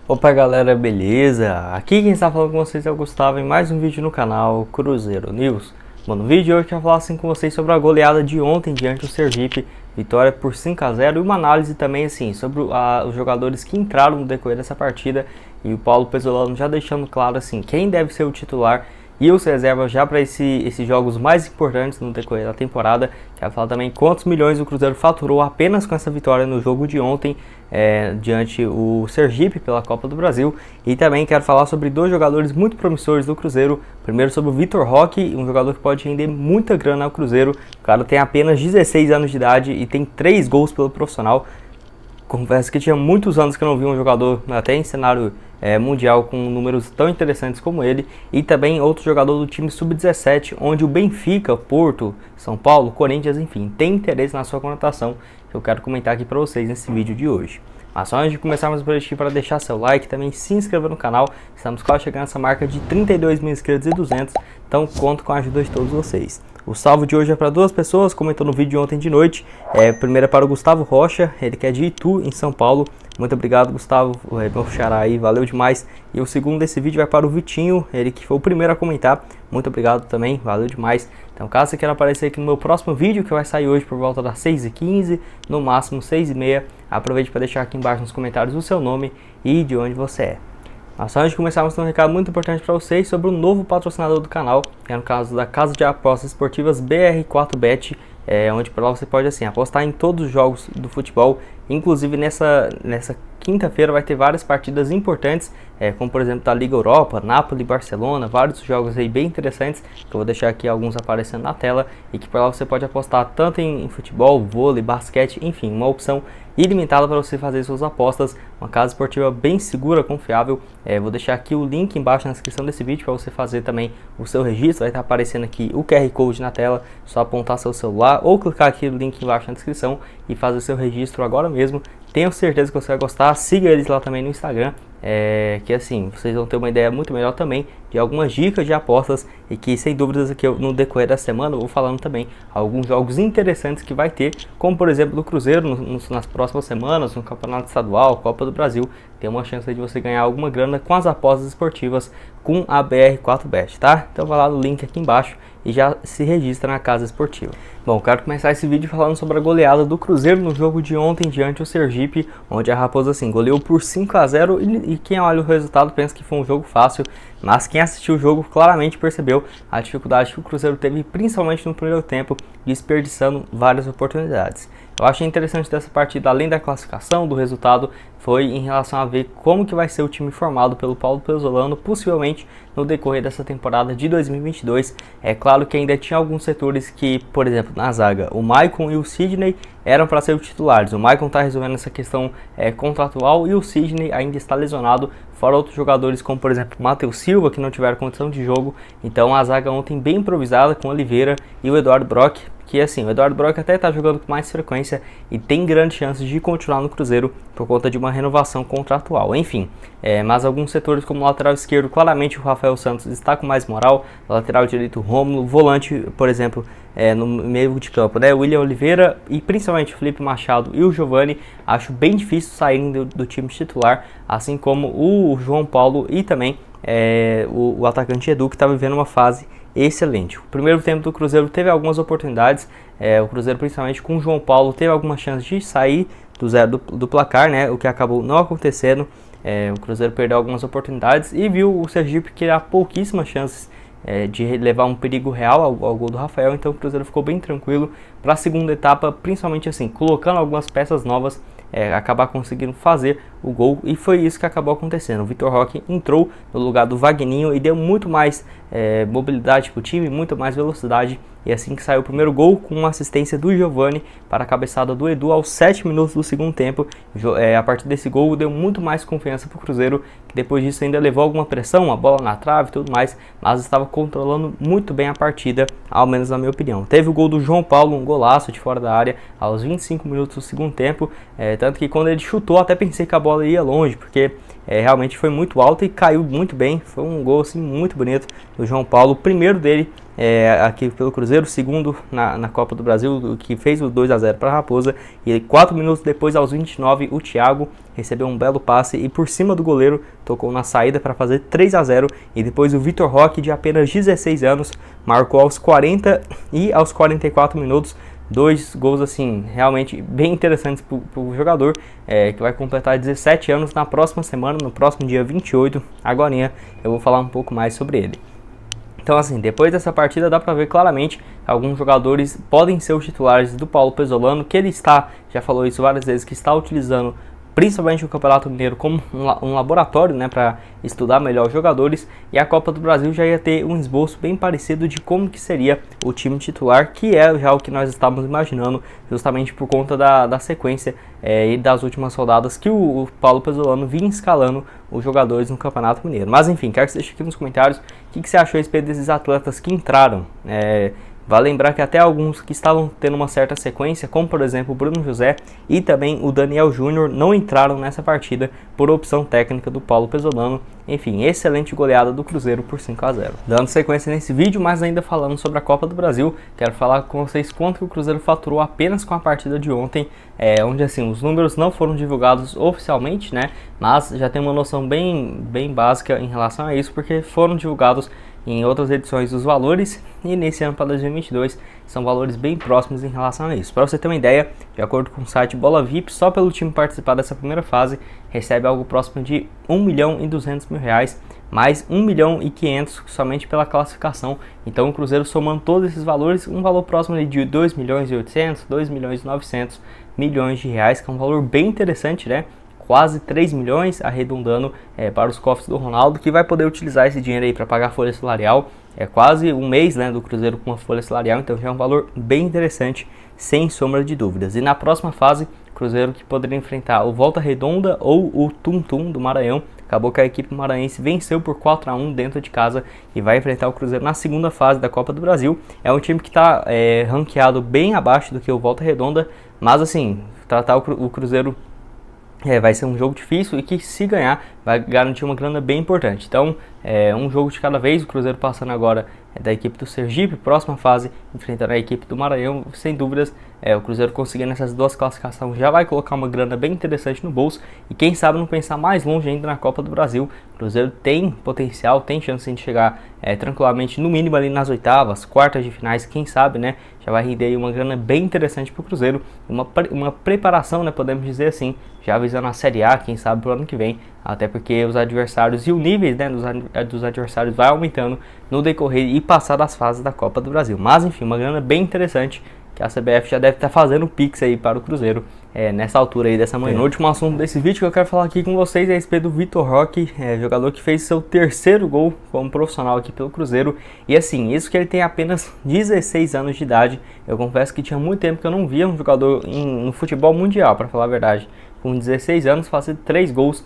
Opa galera, beleza? Aqui quem está falando com vocês é o Gustavo em mais um vídeo no canal Cruzeiro News. Bom, no vídeo de hoje eu quero falar assim com vocês sobre a goleada de ontem diante do Sergipe, vitória por 5-0 e uma análise também assim sobre os jogadores que entraram no decorrer dessa partida e o Paulo Pezzolano já deixando claro assim quem deve ser o titular e os reservas já para esses jogos mais importantes no decorrer da temporada. Quero falar também quantos milhões o Cruzeiro faturou apenas com essa vitória no jogo de ontem diante o Sergipe pela Copa do Brasil. E também quero falar sobre dois jogadores muito promissores do Cruzeiro. Primeiro sobre o Vitor Roque, um jogador que pode render muita grana ao Cruzeiro. O cara tem apenas 16 anos de idade e tem 3 gols pelo profissional. Confesso que tinha muitos anos que eu não vi um jogador até em cenário mundial com números tão interessantes como ele. E também outro jogador do time Sub-17, onde o Benfica, Porto, São Paulo, Corinthians, enfim, tem interesse na sua contratação, que eu quero comentar aqui para vocês nesse vídeo de hoje. Mas só antes de começarmos por aqui, para deixar seu like, também se inscrever no canal. Estamos quase chegando a essa marca de 32 mil inscritos e 200, então conto com a ajuda de todos vocês. O salve de hoje é para duas pessoas, comentou no vídeo de ontem de noite. Primeiro é para o Gustavo Rocha, ele que é de Itu, em São Paulo. Muito obrigado, Gustavo, meu xará aí, valeu demais. E o segundo desse vídeo vai para o Vitinho, ele que foi o primeiro a comentar. Muito obrigado também, valeu demais. Então caso você queira aparecer aqui no meu próximo vídeo, que vai sair hoje por volta das 6h15, no máximo 6h30, aproveite para deixar aqui embaixo nos comentários o seu nome e de onde você é. Mas só antes de começarmos, tem um recado muito importante para vocês sobre o novo patrocinador do canal, que é no caso da Casa de Apostas Esportivas BR4Bet, onde por lá você pode assim apostar em todos os jogos do futebol. Inclusive nessa quinta-feira vai ter várias partidas importantes, como por exemplo da Liga Europa, Napoli, Barcelona, vários jogos aí bem interessantes, que eu vou deixar aqui alguns aparecendo na tela, e que por lá você pode apostar tanto em futebol, vôlei, basquete, enfim, uma opção ilimitada para você fazer suas apostas, uma casa esportiva bem segura, confiável. Vou deixar aqui o link embaixo na descrição desse vídeo para você fazer também o seu registro. Vai estar aparecendo aqui o QR Code na tela, só apontar seu celular ou clicar aqui no link embaixo na descrição e fazer o seu registro agora mesmo. Tenho certeza que você vai gostar, siga eles lá também no Instagram, que assim, vocês vão ter uma ideia muito melhor também de algumas dicas de apostas e que sem dúvidas aqui no decorrer da semana eu vou falando também alguns jogos interessantes que vai ter, como por exemplo do Cruzeiro nas próximas semanas, no Campeonato Estadual, Copa do Brasil. Tem uma chance de você ganhar alguma grana com as apostas esportivas com a BR4Bet, tá? Então vai lá no link aqui embaixo e já se registra na casa esportiva. Bom, quero começar esse vídeo falando sobre a goleada do Cruzeiro no jogo de ontem diante do Sergipe, onde a Raposa assim goleou por 5-0 e quem olha o resultado pensa que foi um jogo fácil, mas quem assistiu o jogo claramente percebeu a dificuldade que o Cruzeiro teve, principalmente no primeiro tempo, desperdiçando várias oportunidades. Eu achei interessante dessa partida, além da classificação, do resultado, foi em relação a ver como que vai ser o time formado pelo Paulo Pezzolano, possivelmente no decorrer dessa temporada de 2022. É claro que ainda tinha alguns setores que, por exemplo, na zaga, o Maicon e o Sidney eram para ser os titulares. O Maicon está resolvendo essa questão contratual e o Sidney ainda está lesionado, fora outros jogadores como, por exemplo, o Matheus Silva, que não tiveram condição de jogo. Então a zaga ontem bem improvisada com o Oliveira e o Eduardo Brock, que assim, o Eduardo Brock até está jogando com mais frequência e tem grandes chances de continuar no Cruzeiro por conta de uma renovação contratual. Enfim, mas alguns setores como o lateral esquerdo, claramente o Rafael Santos está com mais moral, o lateral direito o Rômulo, volante, por exemplo, no meio de campo, né, William Oliveira e principalmente o Felipe Machado e o Giovani, acho bem difícil saírem do time titular, assim como o João Paulo e também o atacante Edu, que está vivendo uma fase excelente. O primeiro tempo do Cruzeiro teve algumas oportunidades, o Cruzeiro principalmente com o João Paulo teve algumas chances de sair do zero do placar, né, o que acabou não acontecendo. O Cruzeiro perdeu algumas oportunidades e viu o Sergipe criar pouquíssimas chances de levar um perigo real ao gol do Rafael. Então o Cruzeiro ficou bem tranquilo para a segunda etapa, principalmente assim, colocando algumas peças novas, acabar conseguindo fazer o gol, e foi isso que acabou acontecendo. O Vitor Roque entrou no lugar do Vagninho e deu muito mais mobilidade para o time, muito mais velocidade, e assim que saiu o primeiro gol, com uma assistência do Giovani para a cabeçada do Edu aos 7 minutos do segundo tempo. A partir desse gol deu muito mais confiança para o Cruzeiro, que depois disso ainda levou alguma pressão, uma bola na trave e tudo mais, mas estava controlando muito bem a partida, ao menos na minha opinião. Teve o gol do João Paulo, um golaço de fora da área aos 25 minutos do segundo tempo, tanto que quando ele chutou até pensei que a bola ia longe, porque realmente foi muito alta e caiu muito bem. Foi um gol assim, muito bonito do João Paulo, o primeiro dele aqui pelo Cruzeiro, o segundo na Copa do Brasil, que fez o 2-0 para a Raposa. E 4 minutos depois, aos 29, o Thiago recebeu um belo passe e por cima do goleiro tocou na saída para fazer 3-0. E depois o Vitor Roque, de apenas 16 anos, marcou aos 40 e aos 44 minutos. 2 gols assim realmente bem interessantes para o jogador, que vai completar 17 anos na próxima semana, no próximo dia 28. Agorinha eu vou falar um pouco mais sobre ele. Então assim, depois dessa partida dá para ver claramente que alguns jogadores podem ser os titulares do Paulo Pezzolano, que ele já falou isso várias vezes, que está utilizando principalmente o Campeonato Mineiro como um laboratório, né, para estudar melhor os jogadores. E a Copa do Brasil já ia ter um esboço bem parecido de como que seria o time titular, que é já o que nós estávamos imaginando, justamente por conta da sequência e das últimas rodadas que o Paulo Pezzolano vinha escalando os jogadores no Campeonato Mineiro. Mas enfim, quero que você deixe aqui nos comentários o que você achou a respeito desses atletas que entraram. Vale lembrar que até alguns que estavam tendo uma certa sequência, como por exemplo o Bruno José e também o Daniel Júnior, não entraram nessa partida por opção técnica do Paulo Pezzolano. Enfim, excelente goleada do Cruzeiro por 5-0. Dando sequência nesse vídeo, mas ainda falando sobre a Copa do Brasil, quero falar com vocês quanto que o Cruzeiro faturou apenas com a partida de ontem, onde assim, os números não foram divulgados oficialmente, né, mas já tem uma noção bem básica em relação a isso, porque foram divulgados em outras edições os valores, e nesse ano para 2022 são valores bem próximos em relação a isso. Para você ter uma ideia, de acordo com o site Bola VIP, só pelo time participar dessa primeira fase recebe algo próximo de R$1.200.000, mais R$1.500.000 somente pela classificação. Então o Cruzeiro, somando todos esses valores, um valor próximo de R$2.800.000, R$2.900.000 de reais, que é um valor bem interessante, né? Quase 3 milhões, arredondando para os cofres do Ronaldo, que vai poder utilizar esse dinheiro aí para pagar a folha salarial. É quase um mês, né, do Cruzeiro com a folha salarial, então já é um valor bem interessante, sem sombra de dúvidas. E na próxima fase, Cruzeiro que poderia enfrentar o Volta Redonda ou o Tum Tum do Maranhão. Acabou que a equipe maranhense venceu por 4-1 dentro de casa e vai enfrentar o Cruzeiro na segunda fase da Copa do Brasil. É um time que está ranqueado bem abaixo do que o Volta Redonda, mas assim, tratar o Cruzeiro vai ser um jogo difícil e que, se ganhar, vai garantir uma grana bem importante. Então, um jogo de cada vez. O Cruzeiro passando agora da equipe do Sergipe, próxima fase, enfrentando a equipe do Maranhão. Sem dúvidas, o Cruzeiro conseguindo essas duas classificações já vai colocar uma grana bem interessante no bolso. E quem sabe não pensar mais longe ainda na Copa do Brasil. O Cruzeiro tem potencial, tem chance de chegar tranquilamente, no mínimo ali nas oitavas, quartas de finais, quem sabe, né? Já vai render aí uma grana bem interessante para o Cruzeiro. Uma preparação, né, podemos dizer assim, já visando a Série A, quem sabe pro ano que vem. Até porque os adversários e o nível, né, dos adversários vai aumentando no decorrer e passar das fases da Copa do Brasil. Mas enfim, uma grana bem interessante que a CBF já deve estar fazendo o Pix aí para o Cruzeiro nessa altura aí dessa manhã. O último assunto desse vídeo que eu quero falar aqui com vocês é a respeito do Vitor Roque, jogador que fez seu terceiro gol como profissional aqui pelo Cruzeiro. E assim, isso que ele tem apenas 16 anos de idade. Eu confesso que tinha muito tempo que eu não via um jogador no futebol mundial, para falar a verdade, com 16 anos fazer 3 gols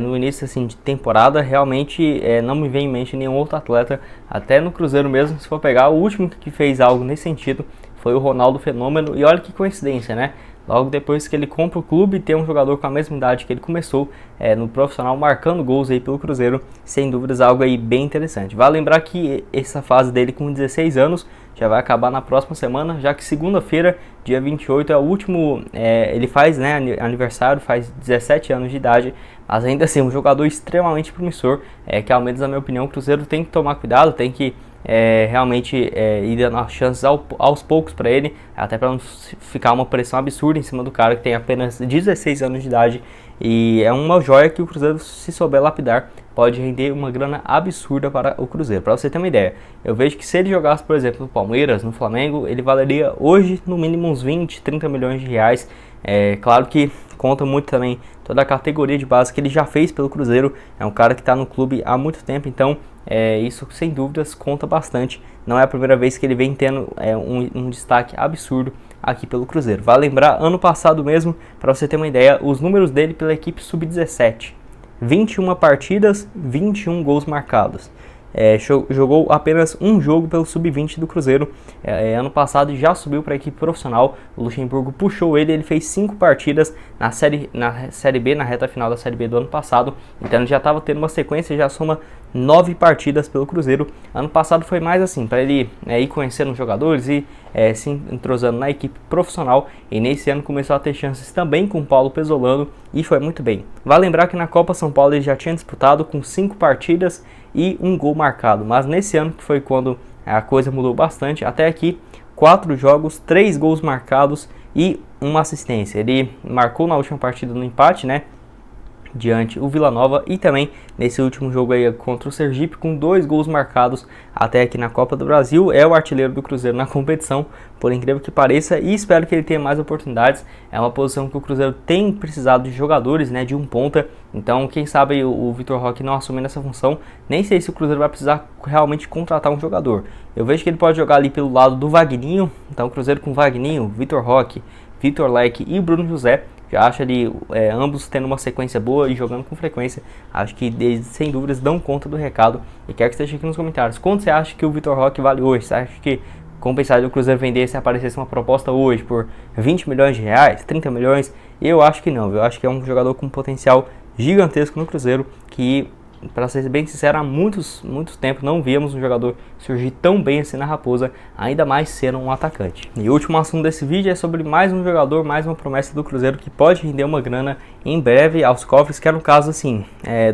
no início assim, de temporada. Realmente não me vem em mente nenhum outro atleta, até no Cruzeiro mesmo. Se for pegar, o último que fez algo nesse sentido foi o Ronaldo Fenômeno. E olha que coincidência, né? Logo depois que ele compra o clube, tem um jogador com a mesma idade que ele começou no profissional, marcando gols aí pelo Cruzeiro. Sem dúvidas, algo aí bem interessante. Vale lembrar que essa fase dele com 16 anos já vai acabar na próxima semana, já que segunda-feira, dia 28, é o último, ele faz, né, aniversário, faz 17 anos de idade. Mas ainda assim, um jogador extremamente promissor, que ao menos na minha opinião o Cruzeiro tem que tomar cuidado, tem que realmente ir dando as chances aos poucos para ele, até para não ficar uma pressão absurda em cima do cara que tem apenas 16 anos de idade. E é uma joia que o Cruzeiro, se souber lapidar, pode render uma grana absurda para o Cruzeiro. Para você ter uma ideia, eu vejo que se ele jogasse, por exemplo, no Palmeiras, no Flamengo, ele valeria hoje no mínimo uns 20, 30 milhões de reais. Claro que conta muito também toda a categoria de base que ele já fez pelo Cruzeiro. É um cara que está no clube há muito tempo, então isso sem dúvidas conta bastante. Não é a primeira vez que ele vem tendo um destaque absurdo aqui pelo Cruzeiro. Vale lembrar, ano passado mesmo, para você ter uma ideia, os números dele pela equipe sub-17: 21 partidas, 21 gols marcados. jogou apenas um jogo pelo Sub-20 do Cruzeiro. Ano passado já subiu para a equipe profissional. O Luxemburgo puxou ele fez 5 partidas na série B, na reta final da Série B do ano passado. Então ele já estava tendo uma sequência, já soma 9 partidas pelo Cruzeiro. Ano passado foi mais assim, para ele ir conhecendo os jogadores e se entrosando na equipe profissional. E nesse ano começou a ter chances também com o Paulo Pezzolano e foi muito bem. Vale lembrar que na Copa São Paulo ele já tinha disputado com 5 partidas e 1 gol marcado. Mas nesse ano, que foi quando a coisa mudou bastante, até aqui 4 jogos, 3 gols marcados e 1 assistência. Ele marcou na última partida no empate, né, diante o Vila Nova, e também nesse último jogo aí contra o Sergipe, com 2 gols marcados até aqui na Copa do Brasil. É o artilheiro do Cruzeiro na competição, por incrível que pareça, e espero que ele tenha mais oportunidades. É uma posição que o Cruzeiro tem precisado de jogadores, né, de um ponta. Então quem sabe o Vitor Roque não assumindo essa função. Nem sei se o Cruzeiro vai precisar realmente contratar um jogador. Eu vejo que ele pode jogar ali pelo lado do Vagninho. Então o Cruzeiro com Vagninho, Vitor Roque, Vitor Leque e Bruno José. Já acho ali ambos tendo uma sequência boa e jogando com frequência. Acho que eles, sem dúvidas, dão conta do recado. E quero que você deixe aqui nos comentários quanto você acha que o Vitor Roque vale hoje. Você acha que compensaria o Cruzeiro vender se aparecesse uma proposta hoje por 20 milhões de reais, 30 milhões? Eu acho que não. Eu acho que é um jogador com potencial gigantesco no Cruzeiro, que, para ser bem sincero, há muito tempo não víamos um jogador surgir tão bem assim na Raposa, ainda mais sendo um atacante. E o último assunto desse vídeo é sobre mais um jogador, mais uma promessa do Cruzeiro que pode render uma grana em breve aos cofres, que é no caso assim,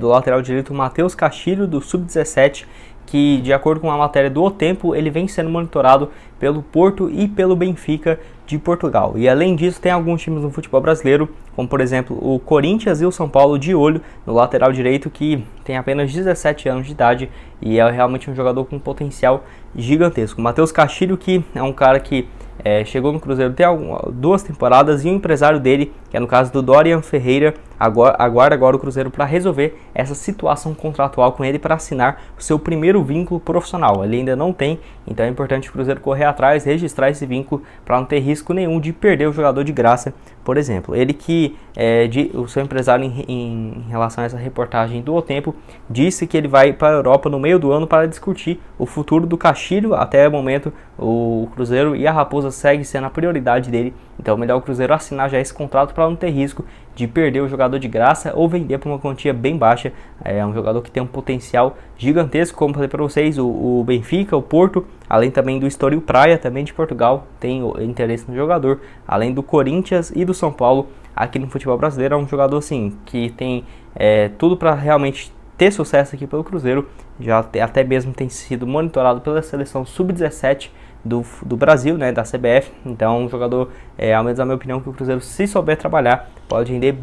do lateral direito Matheus Castilho, do Sub-17, que, de acordo com a matéria do O Tempo, ele vem sendo monitorado pelo Porto e pelo Benfica de Portugal. E além disso, tem alguns times no futebol brasileiro, como por exemplo o Corinthians e o São Paulo, de olho no lateral direito, que tem apenas 17 anos de idade e é realmente um jogador com potencial gigantesco. Matheus Castilho, que é um cara que chegou no Cruzeiro tem 2 temporadas, e o empresário dele, que é no caso do Dorian Ferreira, aguarda agora o Cruzeiro para resolver essa situação contratual com ele, para assinar o seu primeiro vínculo profissional. Ele ainda não tem, então é importante o Cruzeiro correr atrás, registrar esse vínculo, para não ter risco nenhum de perder o jogador de graça, por exemplo. Ele que, o seu empresário, em relação a essa reportagem do O Tempo, disse que ele vai para a Europa no meio do ano para discutir o futuro do Castilho. Até o momento o Cruzeiro e a Raposa segue sendo a prioridade dele, então é melhor o Cruzeiro assinar já esse contrato para não ter risco de perder o jogador de graça ou vender por uma quantia bem baixa. É um jogador que tem um potencial gigantesco, como falei para vocês. O Benfica, o Porto, além também do Estoril Praia, também de Portugal, tem interesse no jogador, além do Corinthians e do São Paulo. Aqui no futebol brasileiro é um jogador assim que tem tudo para realmente ter sucesso aqui pelo Cruzeiro. Já até mesmo tem sido monitorado pela seleção Sub-17 do Brasil, né, da CBF. Então um jogador, ao menos na minha opinião, que o Cruzeiro, se souber trabalhar, pode render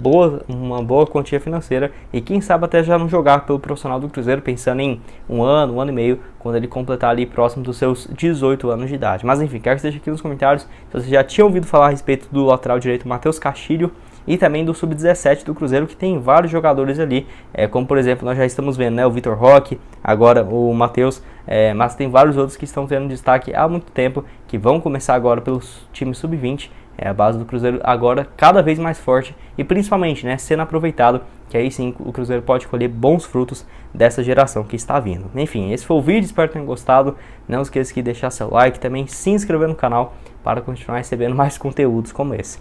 uma boa quantia financeira, e quem sabe até já não jogar pelo profissional do Cruzeiro, pensando em um ano e meio, quando ele completar ali próximo dos seus 18 anos de idade. Mas enfim, quero que você deixe aqui nos comentários se você já tinha ouvido falar a respeito do lateral direito Matheus Castilho, e também do Sub-17 do Cruzeiro, que tem vários jogadores ali, como por exemplo, nós já estamos vendo, né, o Vitor Roque, agora o Matheus, mas tem vários outros que estão tendo destaque há muito tempo, que vão começar agora pelos times Sub-20. A base do Cruzeiro agora cada vez mais forte e principalmente, né, sendo aproveitado, que aí sim o Cruzeiro pode colher bons frutos dessa geração que está vindo. Enfim, esse foi o vídeo, espero que tenham gostado. Não esqueça de deixar seu like, também se inscrever no canal para continuar recebendo mais conteúdos como esse.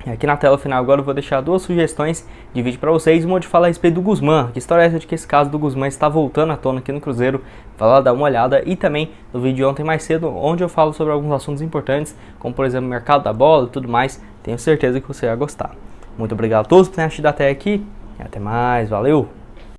Aqui na tela final agora eu vou deixar 2 sugestões de vídeo para vocês. Uma de falar a respeito do Guzmán. Que história é essa de que esse caso do Guzmán está voltando à tona aqui no Cruzeiro? Vai lá dar uma olhada. E também no vídeo de ontem mais cedo, onde eu falo sobre alguns assuntos importantes, como por exemplo o mercado da bola e tudo mais. Tenho certeza que você vai gostar. Muito obrigado a todos por terem assistido até aqui. E até mais. Valeu!